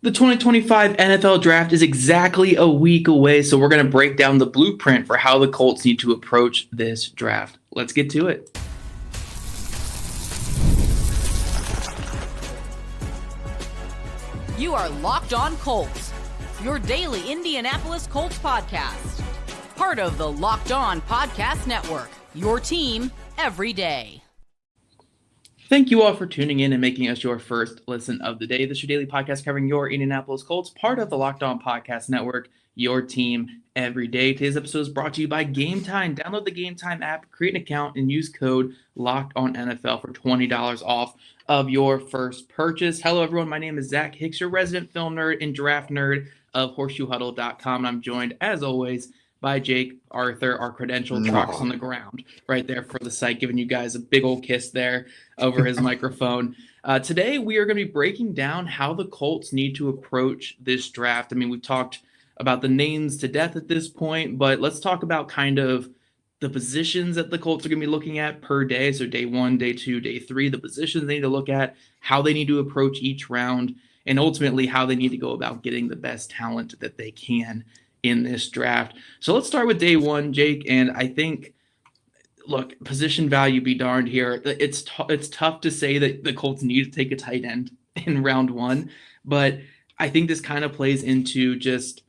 The 2025 NFL Draft is exactly a week away, so we're going to break down the blueprint for how the Colts need to approach this draft. Let's get to it. You are Locked On Colts, your daily Indianapolis Colts podcast. Part of the Locked On Podcast Network, your team every day. Thank you all for tuning in and making us your first listen of the day. This is your daily podcast covering your Indianapolis Colts, part of the Locked On Podcast Network, your team every day. Today's episode is brought to you by Gametime. Download the Gametime app, create an account, and use code LOCKEDONNFL for $20 off of your first purchase. Hello, everyone. My name is Zach Hicks, your resident film nerd and draft nerd of HorseshoeHuddle.com. And I'm joined, as always, by Jake Arthur, our credentialed trucks on the ground right there for the site, giving you guys a big old kiss there over his microphone. Today, we are going to be breaking down how the Colts need to approach this draft. I mean, we've talked about the names to death at this point, but let's talk about kind of the positions that the Colts are going to be looking at per day. So day 1, day 2, day 3, the positions they need to look at, how they need to approach each round, and ultimately how they need to go about getting the best talent that they can in this draft. So let's start with day 1, Jake. And I think, look, position value be darned here. It's tough to say that the Colts need to take a tight end in round 1, but I think this kind of plays into just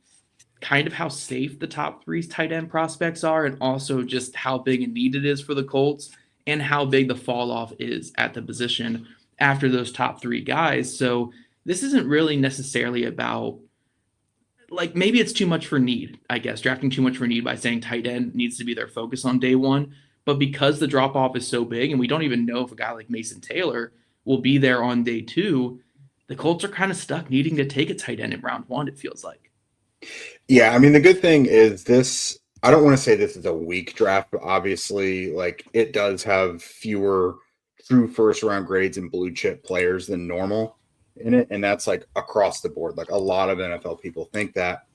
kind of how safe the top 3 tight end prospects are, and also just how big a need it is for the Colts and how big the fall off is at the position after those top 3 guys. So this isn't really necessarily about, like, maybe it's too much for need, I guess, drafting too much for need by saying tight end needs to be their focus on day 1. But because the drop off is so big and we don't even know if a guy like Mason Taylor will be there on day 2, the Colts are kind of stuck needing to take a tight end in round 1, it feels like. Yeah, I mean, the good thing is this, I don't want to say this is a weak draft, but obviously, like, it does have fewer true first round grades and blue chip players than normal in it. And that's like across the board. Like, a lot of NFL people think that.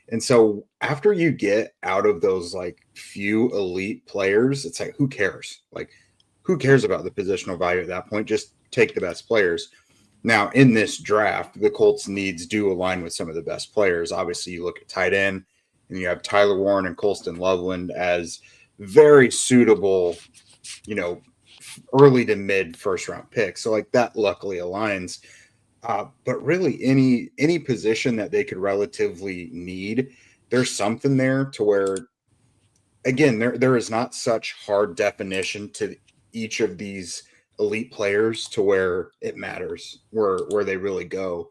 And so after you get out of those like few elite players, it's like, who cares? Like, who cares about the positional value at that point? Just take the best players. Now, in this draft, the Colts' needs do align with some of the best players. Obviously, you look at tight end, and you have Tyler Warren and Colston Loveland as very suitable, early to mid first-round picks. So, like, that luckily aligns. But really, any position that they could relatively need, there's something there to where, again, there is not such hard definition to each of these elite players to where it matters where they really go.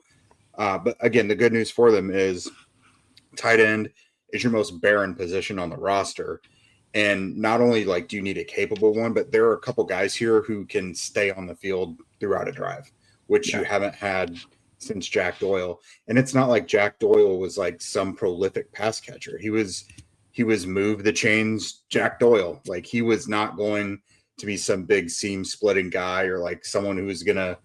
But again, the good news for them is tight end is your most barren position on the roster. And not only like do you need a capable one, but there are a couple guys here who can stay on the field throughout a drive, which you haven't had since Jack Doyle. And it's not like Jack Doyle was like some prolific pass catcher. He was move the chains Jack Doyle. Like, he was not going to be some big seam splitting guy or like someone who is going to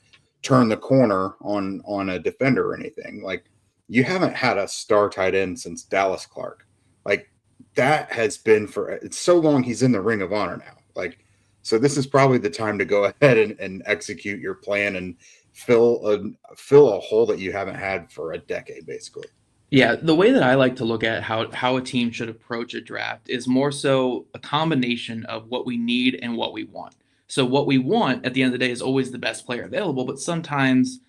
turn the corner on a defender or anything. Like, you haven't had a star tight end since Dallas Clark. Like, that has been it's so long he's in the Ring of Honor now. Like, so this is probably the time to go ahead and execute your plan and fill a hole that you haven't had for a decade, basically. Yeah, the way that I like to look at how a team should approach a draft is more so a combination of what we need and what we want. So what we want at the end of the day is always the best player available, but sometimes,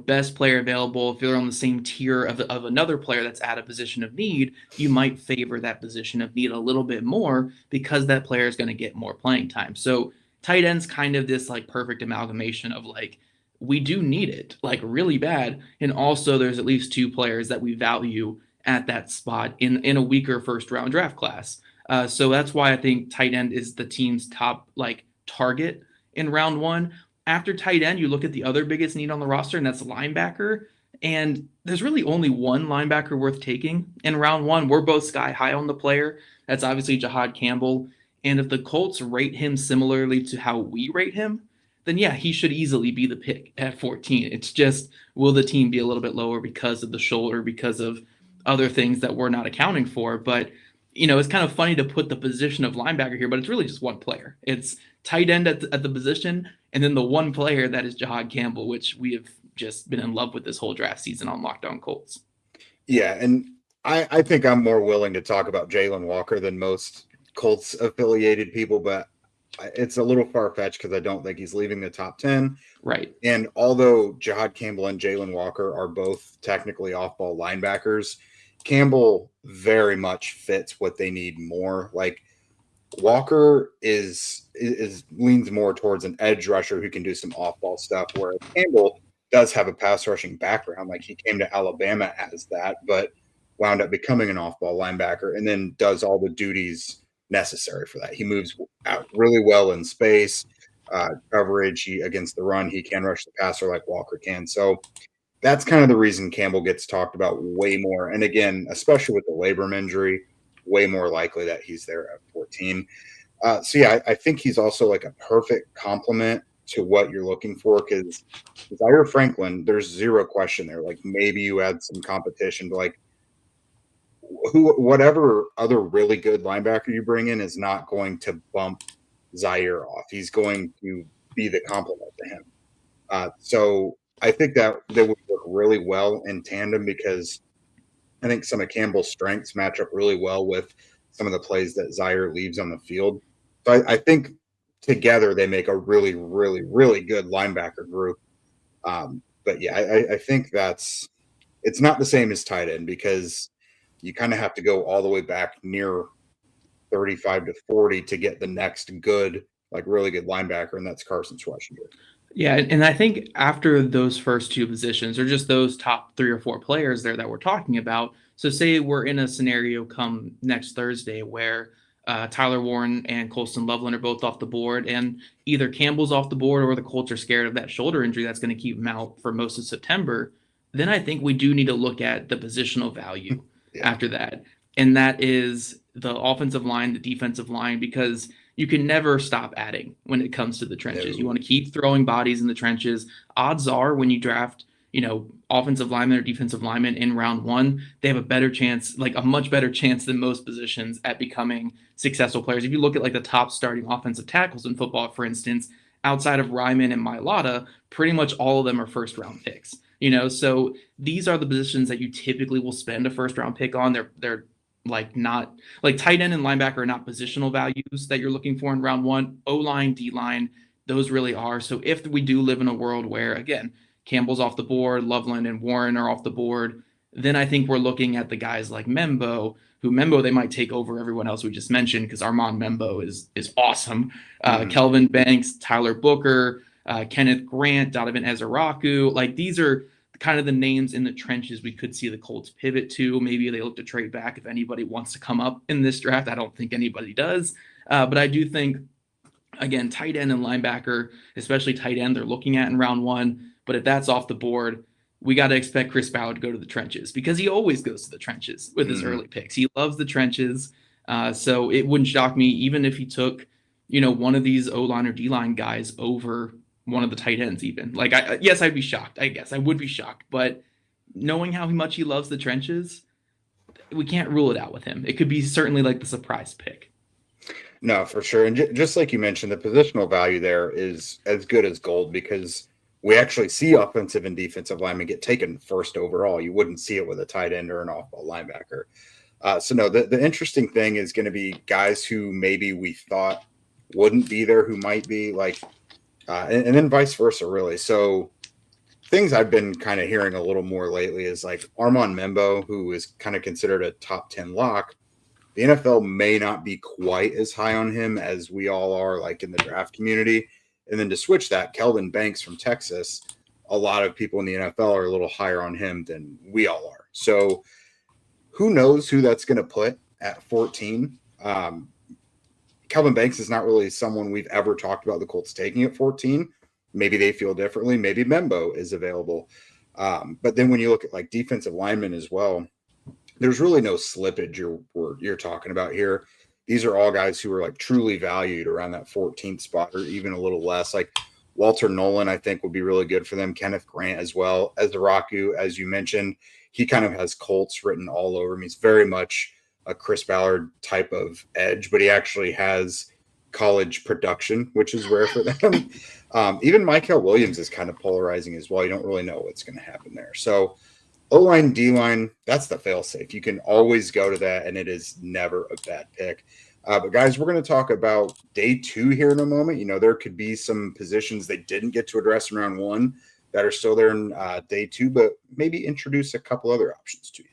best player available, if you're on the same tier of another player that's at a position of need, you might favor that position of need a little bit more because that player is going to get more playing time. So tight end's kind of this like perfect amalgamation of like, we do need it, like, really bad. And also there's at least 2 players that we value at that spot in a weaker first round draft class. So that's why I think tight end is the team's top like target in round 1. After tight end, you look at the other biggest need on the roster, and that's linebacker. And there's really only one linebacker worth taking in round 1. We're both sky high on the player. That's obviously Jahad Campbell. And if the Colts rate him similarly to how we rate him, then yeah, he should easily be the pick at 14. It's just, will the team be a little bit lower because of the shoulder, because of other things that we're not accounting for? But, it's kind of funny to put the position of linebacker here, but it's really just one player. It's tight end at the position, and then the one player that is Jahad Campbell, which we have just been in love with this whole draft season on Locked On Colts. Yeah, and I think I'm more willing to talk about Jalen Walker than most Colts affiliated people, but it's a little far-fetched because I don't think he's leaving the top 10. Right. And although Jahad Campbell and Jalen Walker are both technically off-ball linebackers, Campbell very much fits what they need more. Like Walker is leans more towards an edge rusher who can do some off-ball stuff, whereas Campbell does have a pass rushing background. Like he came to Alabama as that, but wound up becoming an off-ball linebacker and then does all the duties necessary for that. He moves out really well in space, coverage against the run. He can rush the passer like Walker can. So that's kind of the reason Campbell gets talked about way more. And again, especially with the labrum injury, way more likely that he's there at 14. So yeah, I think he's also like a perfect complement to what you're looking for because Zaire Franklin, there's zero question there. Like maybe you add some competition, but like whatever other really good linebacker you bring in is not going to bump Zaire off. He's going to be the complement to him. So I think that they would work really well in tandem because I think some of Campbell's strengths match up really well with some of the plays that Zaire leaves on the field. So I think together they make a really, really, really good linebacker group. But yeah, I think it's not the same as tight end because you kind of have to go all the way back near 35 to 40 to get the next good, like really good linebacker, and that's Carson Schwarzenegger. Yeah, and I think after those first two positions, or just those top 3 or 4 players there that we're talking about, so say we're in a scenario come next Thursday where Tyler Warren and Colston Loveland are both off the board, and either Campbell's off the board or the Colts are scared of that shoulder injury that's going to keep him out for most of September, then I think we do need to look at the positional value after that. And that is the offensive line, the defensive line, because you can never stop adding when it comes to the trenches. You want to keep throwing bodies in the trenches. Odds are when you draft, offensive linemen or defensive linemen in round 1, they have a better chance, like a much better chance than most positions at becoming successful players. If you look at like the top starting offensive tackles in football, for instance, outside of Ryman and Mailata, pretty much all of them are first round picks. So these are the positions that you typically will spend a first round pick on. They're like not like tight end and linebacker are not positional values that you're looking for in round 1. O-line, D-line, those really are. So if we do live in a world where, again, Campbell's off the board, Loveland and Warren are off the board, then I think we're looking at the guys like Membo, they might take over everyone else we just mentioned because Armand Membo is awesome. Kelvin Banks, Tyler Booker, Kenneth Grant, Donovan Ezeraku, like these are kind of the names in the trenches we could see the Colts pivot to. Maybe they look to trade back if anybody wants to come up in this draft. I don't think anybody does. But I do think, again, tight end and linebacker, especially tight end, they're looking at in round 1. But if that's off the board, we got to expect Chris Ballard to go to the trenches because he always goes to the trenches with his early picks. He loves the trenches. So it wouldn't shock me even if he took, one of these O-line or D-line guys over one of the tight ends even. Like, yes, I'd be shocked. I guess I would be shocked. But knowing how much he loves the trenches, we can't rule it out with him. It could be certainly like the surprise pick. No, for sure. And just like you mentioned, the positional value there is as good as gold because we actually see offensive and defensive linemen get taken first overall. You wouldn't see it with a tight end or an off-ball linebacker. So no, the interesting thing is going to be guys who maybe we thought wouldn't be there who might be like, and then vice versa, really. So things I've been kind of hearing a little more lately is like Armand Membo, who is kind of considered a top 10 lock. The NFL may not be quite as high on him as we all are like in the draft community. And then to switch that, Kelvin Banks from Texas, a lot of people in the NFL are a little higher on him than we all are. So who knows who that's going to put at 14? Kelvin Banks is not really someone we've ever talked about the Colts taking at 14. Maybe they feel differently. Maybe Membo is available. But then when you look at like defensive linemen as well, there's really no slippage you're talking about here. These are all guys who are like truly valued around that 14th spot or even a little less. Like Walter Nolan, I think would be really good for them. Kenneth Grant as well. Ezeraku, as you mentioned, he kind of has Colts written all over him. He's very much a Chris Ballard type of edge, but he actually has college production, which is rare for them. Even Michael Williams is kind of polarizing as well. You don't really know what's going to happen there. So O-line, D-line, that's the fail-safe. You can always go to that, and it is never a bad pick. But guys, we're going to talk about day 2 here in a moment. You know, there could be some positions they didn't get to address in round 1 that are still there in day 2, but maybe introduce a couple other options to you.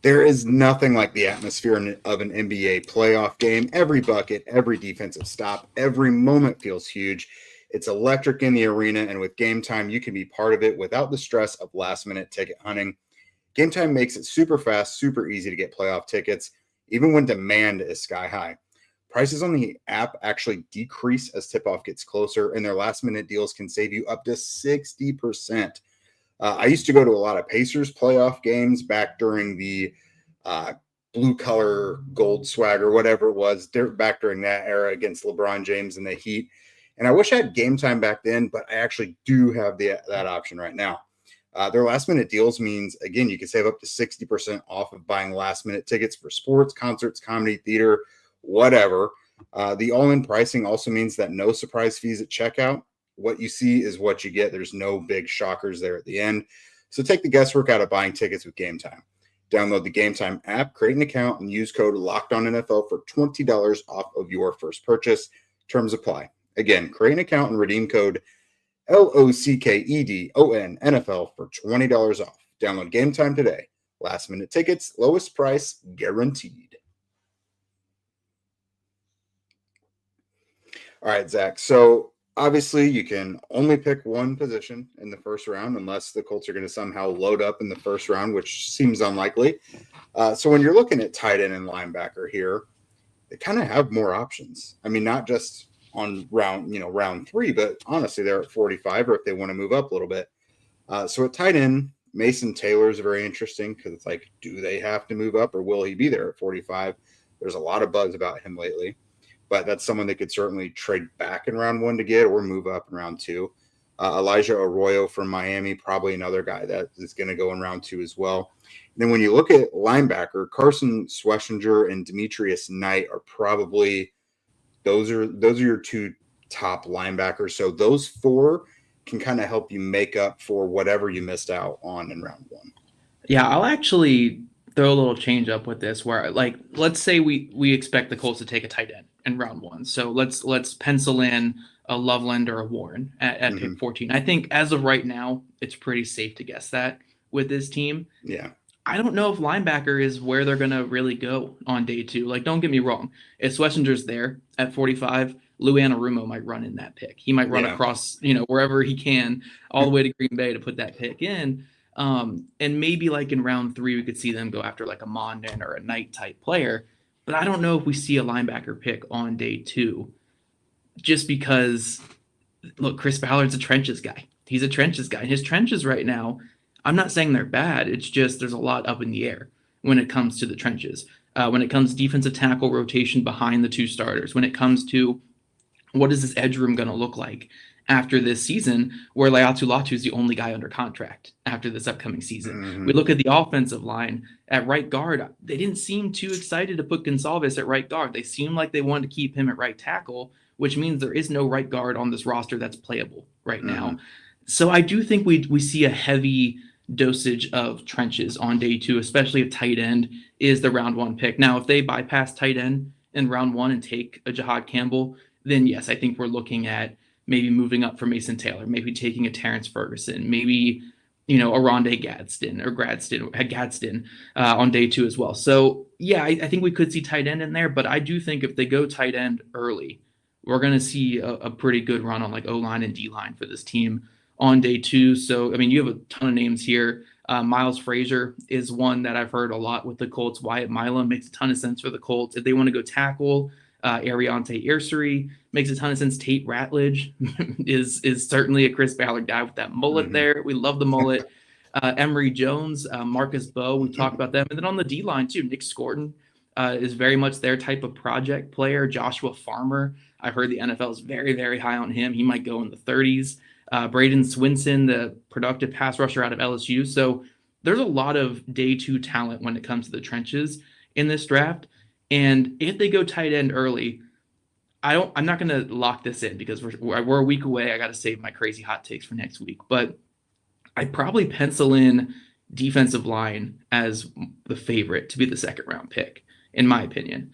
There is nothing like the atmosphere of an NBA playoff game. Every bucket, every defensive stop, every moment feels huge. It's electric in the arena, and with Gametime, you can be part of it without the stress of last-minute ticket hunting. Gametime makes it super fast, super easy to get playoff tickets, even when demand is sky high. Prices on the app actually decrease as tip-off gets closer, and their last-minute deals can save you up to 60%. I used to go to a lot of Pacers playoff games back during the blue color gold swagger, whatever it was, back during that era against LeBron James and the Heat. And I wish I had Gametime back then, but I actually do have that option right now. Their last minute deals means, again, you can save up to 60% off of buying last minute tickets for sports, concerts, comedy, theater, whatever. The all-in pricing also means that no surprise fees at checkout. What you see is what you get. There's no big shockers there at the end. So take the guesswork out of buying tickets with Gametime. Download the Gametime app, create an account, and use code LOCKEDONNFL for $20 off of your first purchase. Terms apply. Again, create an account and redeem code LOCKEDONNFL for $20 off. Download Gametime today. Last minute tickets, lowest price guaranteed. All right, Zach. So obviously, you can only pick one position in the first round unless the Colts are going to somehow load up in the first round, which seems unlikely. So when you're looking at tight end and linebacker here, they kind of have more options. I mean, not just on round 3, but honestly, they're at 45, or if they want to move up a little bit. So at tight end, Mason Taylor is very interesting because it's like, do they have to move up, or will he be there at 45? There's a lot of buzz about him lately. But that's someone they could certainly trade back in round 1 to get, or move up in round 2. Elijah Arroyo from Miami, probably another guy that is going to go in round 2 as well. And then when you look at linebacker, Carson Schlesinger and Demetrius Knight are probably those are your 2 top linebackers. So those 4 can kind of help you make up for whatever you missed out on in round 1. Yeah, I'll actually throw a little change up with this where, like, let's say we expect the Colts to take a tight end in round 1. So let's pencil in a Loveland or a Warren at pick 14. I think as of right now, it's pretty safe to guess that with this team. Yeah. I don't know if linebacker is where they're going to really go on day 2. Like, don't get me wrong. If Schlesinger's there at 45, Lou Anarumo might run in that pick. He might run across, wherever he can, all the way to Green Bay to put that pick in. And maybe like in round 3, we could see them go after like a Mondin or a Knight type player. But I don't know if we see a linebacker pick on day 2, just because, look, Chris Ballard's a trenches guy. He's a trenches guy. And his trenches right now, I'm not saying they're bad. It's just there's a lot up in the air when it comes to the trenches. When it comes to defensive tackle rotation behind the 2 starters, when it comes to what is this edge room going to look like after this season, where Laiatu Latu is the only guy under contract after this upcoming season. We look at the offensive line at right guard. They didn't seem too excited to put Gonsalves at right guard. They seemed like they wanted to keep him at right tackle, which means there is no right guard on this roster that's playable right now. So I do think we see a heavy dosage of trenches on day 2, especially if tight end is the round 1 pick. Now, if they bypass tight end in round 1 and take a Jahad Campbell, then yes, I think we're looking at maybe moving up for Mason Taylor, maybe taking a Terrence Ferguson, maybe, a Rondé Gadsden on day 2 as well. So yeah, I think we could see tight end in there, but I do think if they go tight end early, we're going to see a pretty good run on like O-line and D-line for this team on day 2. So, I mean, you have a ton of names here. Miles Frazier is one that I've heard a lot with the Colts. Wyatt Milam makes a ton of sense for the Colts. If they want to go tackle, Ariante Irsary makes a ton of sense. Tate Ratledge is certainly a Chris Ballard guy with that mullet there. We love the mullet. Emory Jones, Marcus Bowe, we talked about them. And then on the D-line too, Nick Scorton is very much their type of project player. Joshua Farmer, I've heard the NFL is very, very high on him. He might go in the 30s. Braden Swinson, the productive pass rusher out of LSU. So there's a lot of day 2 talent when it comes to the trenches. in this draft. And if they go tight end early, I'm not going to lock this in because we're a week away. I got to save my crazy hot takes for next week, but I'd probably pencil in defensive line as the favorite to be the second round pick, in my opinion,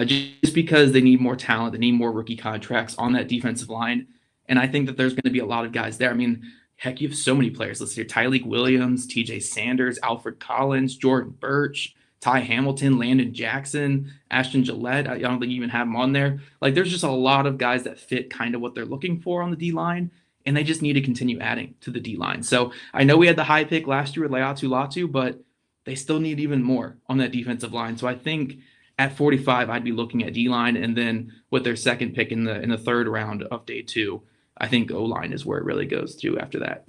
just because they need more talent. They need more rookie contracts on that defensive line. And I think that there's going to be a lot of guys there. I mean, heck, you have so many players. Let's see, Tyleek Williams, TJ Sanders, Alfred Collins, Jordan Birch, Ty Hamilton, Landon Jackson, Ashton Gillette. I don't think you even have them on there. Like, there's just a lot of guys that fit kind of what they're looking for on the D-line, and they just need to continue adding to the D-line. So I know we had the high pick last year with Laiatu Latu, but they still need even more on that defensive line. So I think at 45, I'd be looking at D-line, and then with their second pick in the third round of day 2, I think O-line is where it really goes to after that.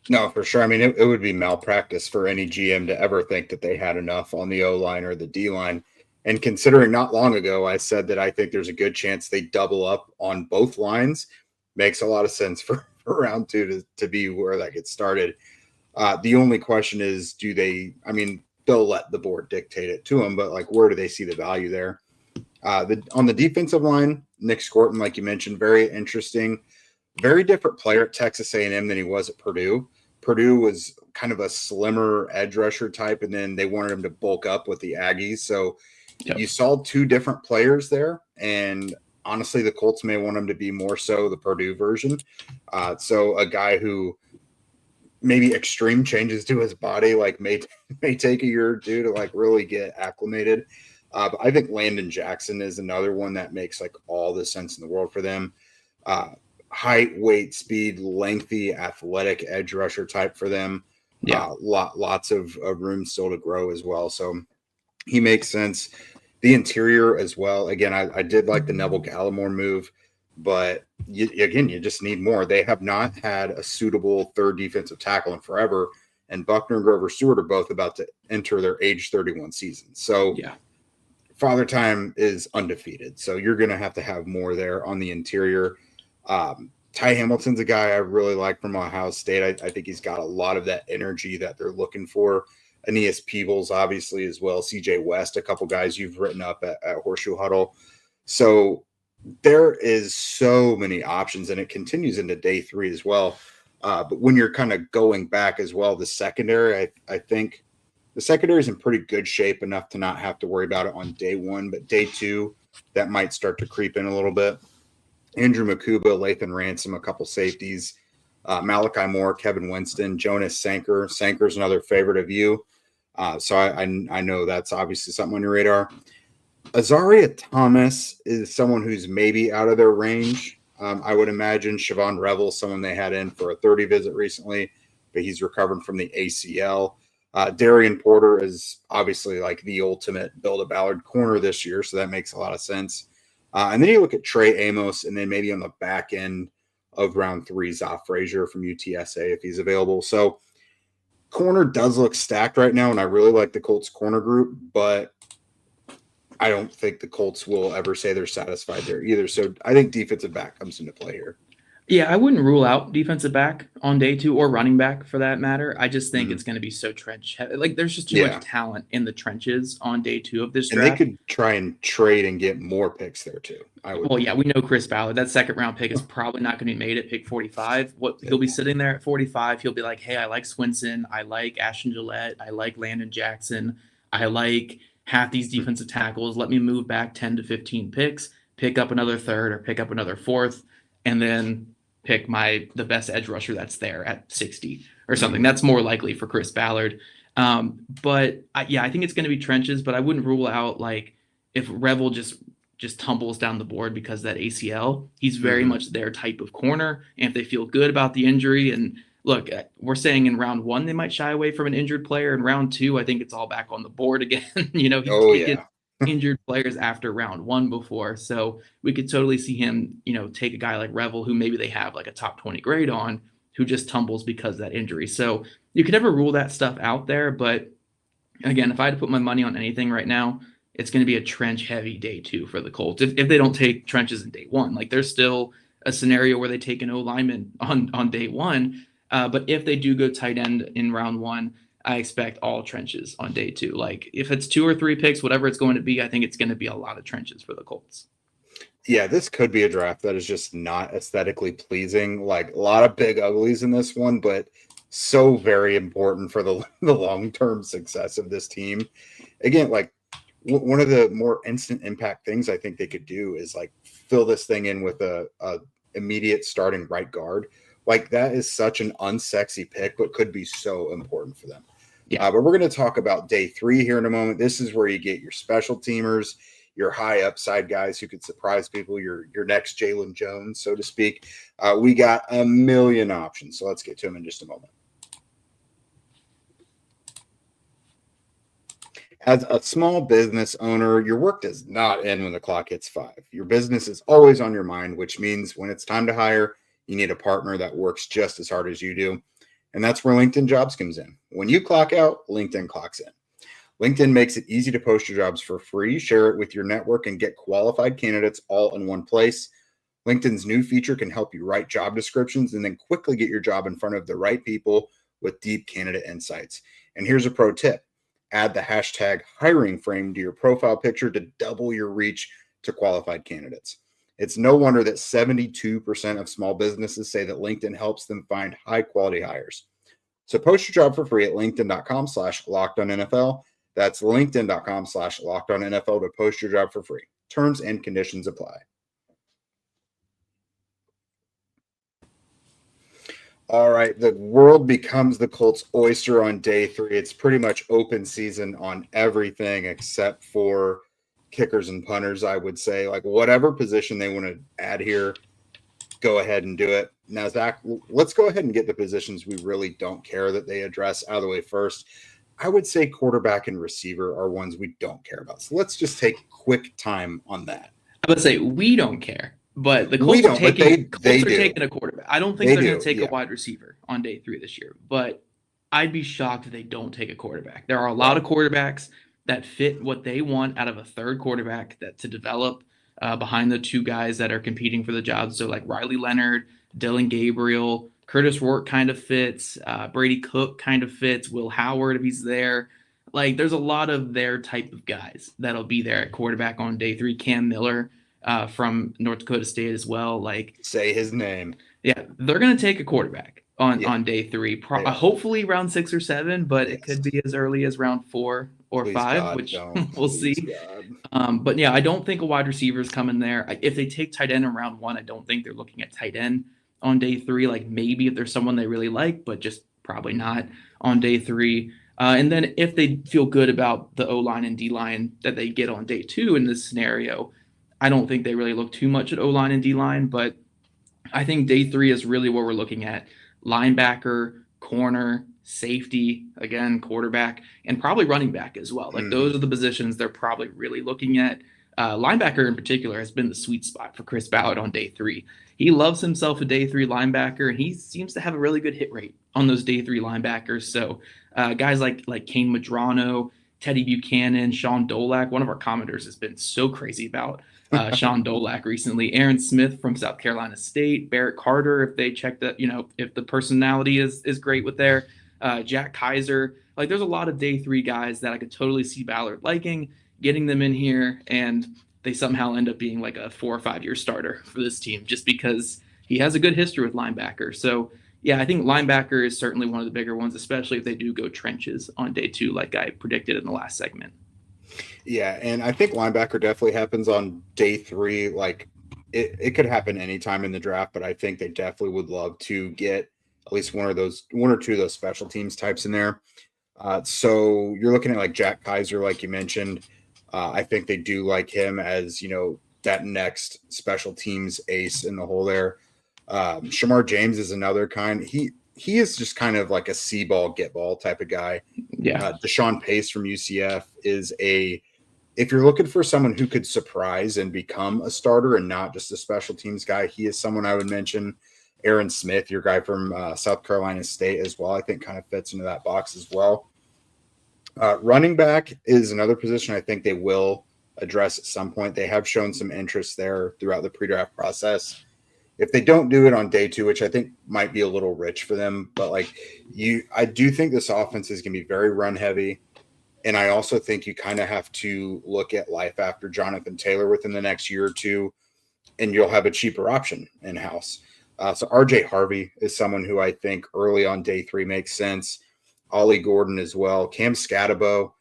No, for sure. I mean, it would be malpractice for any GM to ever think that they had enough on the O-line or the D-line. And considering not long ago, I said that I think there's a good chance they double up on both lines. Makes a lot of sense for round 2 to be where that gets started. The only question is, they'll let the board dictate it to them, but like, where do they see the value there? On the defensive line, Nick Scorton, like you mentioned, very interesting. Very different player at Texas A&M than he was at Purdue. Purdue was kind of a slimmer edge rusher type, and then they wanted him to bulk up with the Aggies. So You saw 2 different players there, and honestly, the Colts may want him to be more so the Purdue version. So a guy who maybe extreme changes to his body, like may take a year or 2 to like really get acclimated. But I think Landon Jackson is another one that makes like all the sense in the world for them. Height, weight, speed, lengthy, athletic edge rusher type for them. Yeah, lots of room still to grow as well. So he makes sense. The interior as well. Again, I did like the Neville Gallimore move, but you just need more. They have not had a suitable third defensive tackle in forever, and Buckner and Grover Stewart are both about to enter their age 31 season. So Father Time is undefeated. So you're going to have more there on the interior. Ty Hamilton's a guy I really like from Ohio State. I think he's got a lot of that energy that they're looking for. Aeneas Peebles, obviously, as well. CJ West, a couple guys you've written up at Horseshoe Huddle. So there is so many options, and it continues into day 3 as well. But when you're kind of going back as well, the secondary, I think the secondary is in pretty good shape enough to not have to worry about it on day 1. But day 2, that might start to creep in a little bit. Andrew Makuba, Lathan Ransom, a couple safeties, Malachi Moore, Kevin Winston, Jonas Sanker. Sanker's another favorite of you. So I know that's obviously something on your radar. Azaria Thomas is someone who's maybe out of their range. I would imagine Siobhan Revel, someone they had in for a 30 visit recently, but he's recovered from the ACL. Darian Porter is obviously like the ultimate Build-A-Ballard corner this year, so that makes a lot of sense. And then you look at Trey Amos, and then maybe on the back end of round 3, Zoff Frazier from UTSA if he's available. So corner does look stacked right now, and I really like the Colts corner group, but I don't think the Colts will ever say they're satisfied there either. So I think defensive back comes into play here. Yeah, I wouldn't rule out defensive back on day 2 or running back for that matter. I just think it's going to be so trench heavy. Like, there's just too much talent in the trenches on day 2 of this draft. And they could try and trade and get more picks there too. We know Chris Ballard. That second round pick is probably not going to be made at pick 45. He'll be sitting there at 45. He'll be like, hey, I like Swinson. I like Ashton Gillette. I like Landon Jackson. I like half these defensive tackles. Let me move back 10 to 15 picks, pick up another third or pick up another fourth, and then pick the best edge rusher that's there at 60 or something. That's more likely for Chris Ballard. But I think it's going to be trenches, but I wouldn't rule out, like, if Revel just tumbles down the board because that ACL, he's very much their type of corner. And if they feel good about the injury, and look, we're saying in round 1, they might shy away from an injured player. In round 2, I think it's all back on the board again. He's injured players after round 1 before. So we could totally see him, take a guy like Revel, who maybe they have like a top 20 grade on, who just tumbles because of that injury. So you could never rule that stuff out there. But again, if I had to put my money on anything right now, it's going to be a trench heavy day 2 for the Colts. If they don't take trenches in day 1, like, there's still a scenario where they take an O lineman on day 1. But if they do go tight end in round 1, I expect all trenches on day 2. Like if it's 2 or 3 picks, whatever it's going to be, I think it's going to be a lot of trenches for the Colts. Yeah, this could be a draft that is just not aesthetically pleasing. Like a lot of big uglies in this one, but so very important for the long-term success of this team. Again, like one of the more instant impact things I think they could do is like fill this thing in with a immediate starting right guard. Like that is such an unsexy pick, but could be so important for them. Yeah. But we're going to talk about day 3 here in a moment. This is where you get your special teamers, your high upside guys who could surprise people, your next Jalen Jones, so to speak. We got a million options, so let's get to them in just a moment. As a small business owner, your work does not end when the clock hits 5. Your business is always on your mind, which means when it's time to hire, you need a partner that works just as hard as you do. And that's where LinkedIn Jobs comes in. When you clock out, LinkedIn clocks in. LinkedIn makes it easy to post your jobs for free, share it with your network, and get qualified candidates all in one place. LinkedIn's new feature can help you write job descriptions and then quickly get your job in front of the right people with deep candidate insights. And here's a pro tip. Add the hashtag hiring frame to your profile picture to double your reach to qualified candidates. It's no wonder that 72% of small businesses say that LinkedIn helps them find high quality hires. So post your job for free at linkedin.com/lockedonnfl. That's linkedin.com/lockedonnfl to post your job for free. Terms and conditions apply. All right, the world becomes the Colts' oyster on day 3. It's pretty much open season on everything except for kickers and punters, I would say. Like whatever position they want to add here, go ahead and do it. Now, Zach, let's go ahead and get the positions we really don't care that they address out of the way first. I would say quarterback and receiver are ones we don't care about. So let's just take quick time on that. I would say we don't care. But the Colts are taking a quarterback. I don't think they're going to take a wide receiver on day 3 this year. But I'd be shocked if they don't take a quarterback. There are a lot of quarterbacks that fit what they want out of a third quarterback that to develop behind the 2 guys that are competing for the job. So like Riley Leonard, Dylan Gabriel, Curtis Rourke kind of fits. Brady Cook kind of fits. Will Howard if he's there. Like there's a lot of their type of guys that'll be there at quarterback on day 3. Cam Miller. From North Dakota State as well. Like say his name. Yeah, they're going to take a quarterback on day 3. Hopefully round 6 or 7, but it could be as early as round 4 or 5, God, which we'll see. But yeah, I don't think a wide receiver is coming there. If they take tight end in round 1, I don't think they're looking at tight end on day 3. Like maybe if there's someone they really like, but just probably not on day 3. And then if they feel good about the O-line and D-line that they get on day 2 in this scenario, I don't think they really look too much at O-line and D-line, but I think day 3 is really what we're looking at. Linebacker, corner, safety, again, quarterback, and probably running back as well. Like those are the positions they're probably really looking at. Linebacker in particular has been the sweet spot for Chris Ballard on day 3. He loves himself a day 3 linebacker, and he seems to have a really good hit rate on those day 3 linebackers. So guys like Kane Madrano, Teddy Buchanan, Sean Dolak, one of our commenters has been so crazy about Sean Dolak recently. Aaron Smith from South Carolina State, Barrett Carter, if they check that, if the personality is great with there, Jack Kaiser. Like there's a lot of day 3 guys that I could totally see Ballard liking, getting them in here, and they somehow end up being like a 4 or 5 year starter for this team just because he has a good history with linebacker. So yeah, I think linebacker is certainly one of the bigger ones, especially if they do go trenches on day 2, like I predicted in the last segment. Yeah, and I think linebacker definitely happens on day 3. Like it could happen anytime in the draft, but I think they definitely would love to get at least one or 2 of those special teams types in there. So you're looking at like Jack Kaiser, like you mentioned. I think they do like him as, that next special teams ace in the hole there. Shamar James is another kind. He is just kind of like a see ball, get ball type of guy. Yeah. Deshaun Pace from UCF is if you're looking for someone who could surprise and become a starter and not just a special teams guy, he is someone I would mention. Aaron Smith, your guy from South Carolina State as well, I think kind of fits into that box as well. Running back is another position I think they will address at some point. They have shown some interest there throughout the pre-draft process. if they don't do it on day 2, which I think might be a little rich for them, but like I do think this offense is going to be very run heavy. And I also think you kind of have to look at life after Jonathan Taylor within the next year or two, and you'll have a cheaper option in house. So RJ Harvey is someone who I think early on day 3 makes sense. Ollie Gordon as well. Cam Scatabo,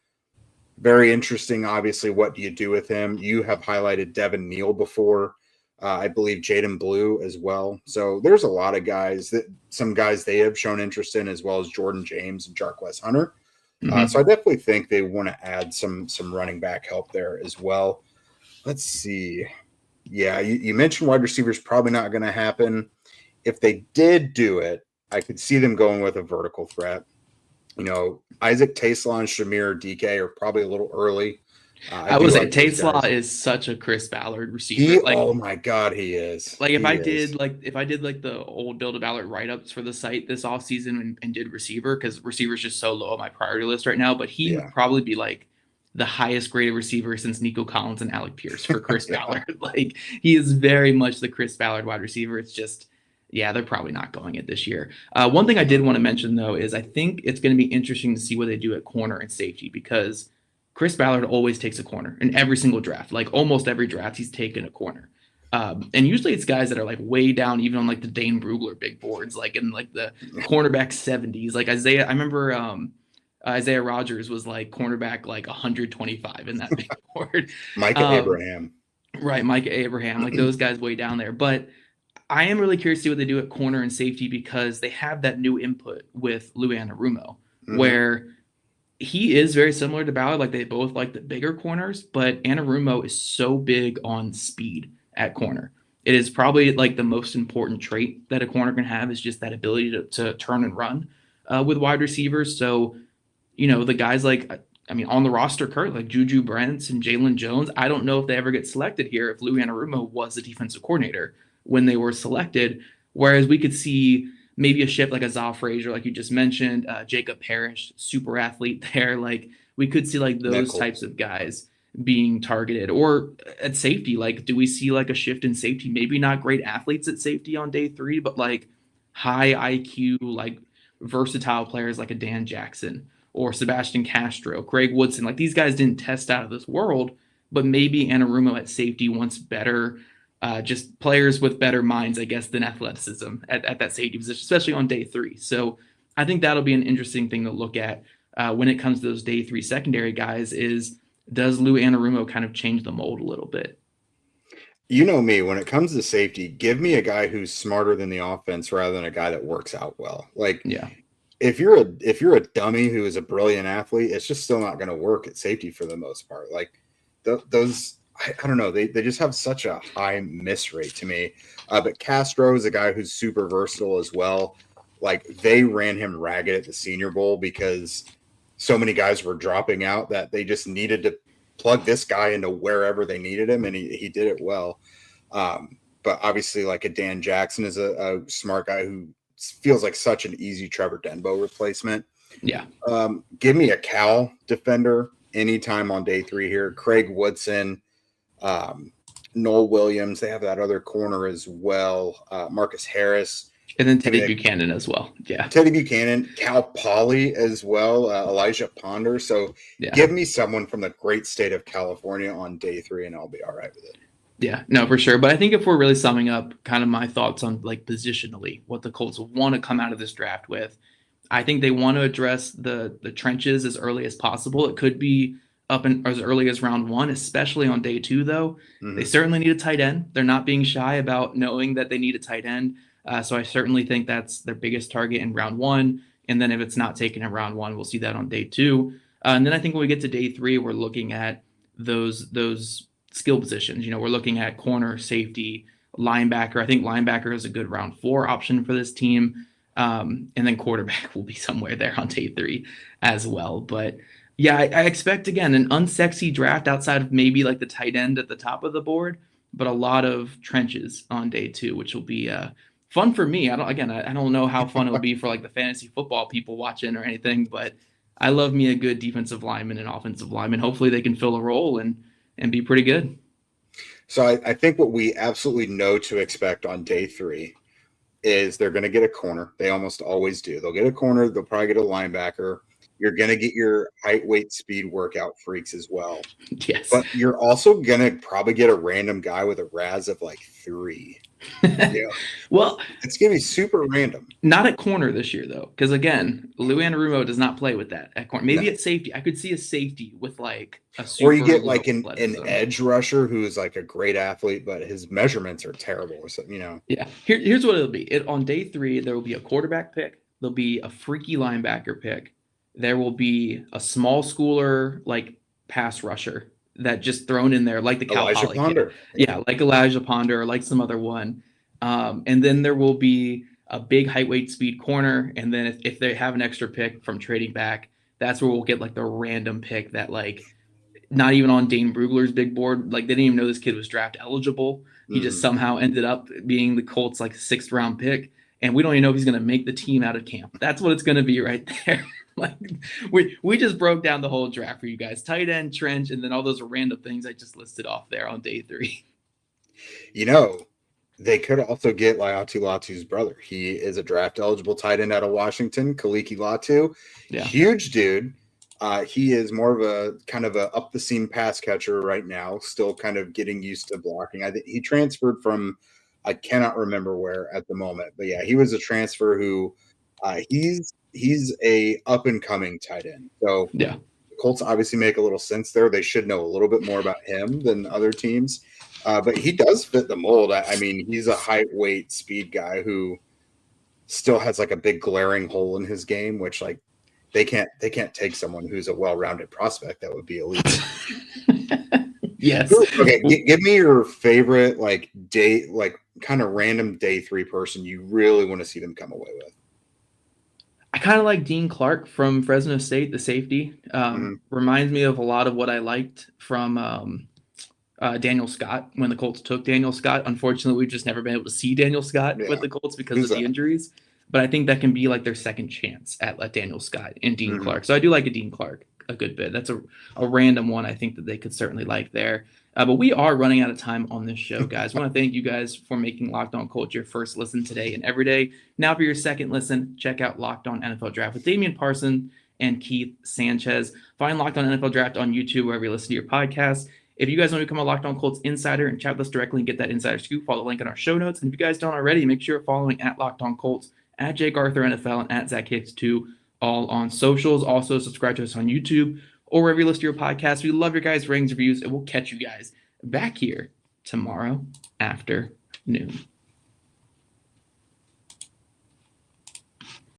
very interesting. Obviously, what do you do with him? You have highlighted Devin Neal before. I believe Jaden Blue as well. So there's a lot of guys some guys they have shown interest in, as well as Jordan James and Jarquez Hunter. So I definitely think they want to add some running back help there as well. Let's see. Yeah, you mentioned wide receivers probably not going to happen. If they did do it, I could see them going with a vertical threat. Isaac Taslaw and Shamir DK are probably a little early. I would say Taslaw is such a Chris Ballard receiver. Oh my God, he is. Like if I did the old Build a Ballard write-ups for the site this offseason and did receiver, because receiver's just so low on my priority list right now, but he would probably be like the highest graded receiver since Nico Collins and Alec Pierce for Chris Ballard. Like he is very much the Chris Ballard wide receiver. It's just, they're probably not going it this year. One thing I did want to mention though is I think it's going to be interesting to see what they do at corner and safety, because Chris Ballard always takes a corner in every single draft. Like almost every draft, he's taken a corner. And usually it's guys that are like way down, even on like the Dane Brugler big boards, like in like the cornerback 70s. Like Isaiah, I remember Isaiah Rodgers was like cornerback like 125 in that big board. Micah Abraham. Right, Micah Abraham. Like those guys way down there. But I am really curious to see what they do at corner and safety, because they have that new input with Lou Anarumo, where he is very similar to Ballard. Like they both like the bigger corners, but Anarumo is so big on speed at corner. It is probably like the most important trait that a corner can have, is just that ability to turn and run with wide receivers. So, the guys on the roster currently, like Juju Brents and Jalen Jones, I don't know if they ever get selected here if Lou Anarumo was the defensive coordinator when they were selected. Whereas we could see maybe a shift like a Zal Frazier, like you just mentioned, Jacob Parrish, super athlete there. Like we could see like those types of guys being targeted. Or at safety, like do we see like a shift in safety? Maybe not great athletes at safety on day 3, but like high IQ, like versatile players like a Dan Jackson or Sebastian Castro, Craig Woodson. Like these guys didn't test out of this world, but maybe Anarumo at safety wants better, just players with better minds, I guess, than athleticism at that safety position, especially on day 3. So I think that'll be an interesting thing to look at when it comes to those day 3 secondary guys, is does Lou Anarumo kind of change the mold a little bit? You know me, when it comes to safety, give me a guy who's smarter than the offense rather than a guy that works out well. Like, if you're a dummy who is a brilliant athlete, it's just still not going to work at safety for the most part. Like those, I don't know, they just have such a high miss rate to me. But Castro is a guy who's super versatile as well. Like they ran him ragged at the Senior Bowl because so many guys were dropping out that they just needed to plug this guy into wherever they needed him, and he did it well. But obviously, like a Dan Jackson is a smart guy who feels like such an easy Trevor Denbo replacement. Yeah. Give me a Cal defender anytime on day 3 here. Craig Woodson, Noel Williams. They have that other corner as well. Marcus Harris. And then Teddy Buchanan as well. Yeah. Teddy Buchanan, Cal Poly as well, Elijah Ponder. So give me someone from the great state of California on day 3 and I'll be all right with it. Yeah, no, for sure. But I think if we're really summing up kind of my thoughts on like positionally, what the Colts want to come out of this draft with, I think they want to address the trenches as early as possible. It could be up in as early as round 1, especially on day 2, though. They certainly need a tight end. They're not being shy about knowing that they need a tight end. So I certainly think that's their biggest target in round 1. And then if it's not taken in round 1, we'll see that on day 2. And then I think when we get to day 3, we're looking at those skill positions. We're looking at corner, safety, linebacker. I think linebacker is a good round 4 option for this team. And then quarterback will be somewhere there on day 3 as well. But yeah, I expect, again, an unsexy draft outside of maybe like the tight end at the top of the board, but a lot of trenches on day 2, which will be fun for me. I don't know how fun it'll be for like the fantasy football people watching or anything, but I love me a good defensive lineman and offensive lineman. Hopefully they can fill a role and be pretty good. So I think what we absolutely know to expect on day 3 is they're going to get a corner. They almost always do. They'll get a corner. They'll probably get a linebacker. You're going to get your height, weight, speed workout freaks as well. Yes. But you're also going to probably get a random guy with a RAS of like 3. Yeah. Well, it's going to be super random. Not at corner this year, though, because again, Lou Anarumo does not play with that at corner. Maybe at safety. I could see a safety with like a super. Or you get like an edge rusher who is like a great athlete, but his measurements are terrible. So, Yeah. Here's what it'll be. On day 3, there will be a quarterback pick. There'll be a freaky linebacker pick. There will be a small schooler like pass rusher that just thrown in there like the Cal Elijah Poly Ponder. Kid. Yeah, like Elijah Ponder or like some other one. And then there will be a big height, weight, speed corner. And then if they have an extra pick from trading back, that's where we'll get like the random pick that like not even on Dane Brugler's big board. Like they didn't even know this kid was draft eligible. He just somehow ended up being the Colts like 6th round pick. And we don't even know if he's going to make the team out of camp. That's what it's going to be right there. Like we just broke down the whole draft for you guys. Tight end, trench, and then all those random things I just listed off there on day 3. They could also get Laiatu Latu's brother. He is a draft eligible tight end out of Washington, Kaliki Latu. Yeah. Huge dude. He is more of a kind of a up the seam pass catcher right now, still kind of getting used to blocking. I think he transferred from, I cannot remember where at the moment, but yeah, he was a transfer who he's a up and coming tight end. So yeah, the Colts obviously make a little sense there. They should know a little bit more about him than other teams. But he does fit the mold. I mean, he's a height, weight, speed guy who still has like a big glaring hole in his game, which like they can't take someone who's a well-rounded prospect. That would be elite. Yes. Okay, give me your favorite like day, like kind of random day 3 person you really want to see them come away with. I kind of like Dean Clark from Fresno State, the safety. Reminds me of a lot of what I liked from Daniel Scott when the Colts took Daniel Scott. Unfortunately, we've just never been able to see Daniel Scott with the Colts because of the injuries. But I think that can be like their second chance at Daniel Scott and Dean Clark. So I do like a Dean Clark a good bit. That's a random one I think that they could certainly like there. But we are running out of time on this show, guys. I want to thank you guys for making Locked On Colts your first listen today and every day. Now for your second listen, check out Locked On NFL Draft with Damian Parson and Keith Sanchez. Find Locked On NFL Draft on YouTube wherever you listen to your podcast. If you guys want to become a Locked On Colts insider and chat with us directly and get that insider scoop, follow the link in our show notes. And if you guys don't already, make sure you're following at Locked On Colts, at Jake Arthur NFL, and at Zach Hicks 2, all on socials. Also, subscribe to us on YouTube or wherever you listen to your podcast. We love your guys' ratings, reviews, and we'll catch you guys back here tomorrow afternoon.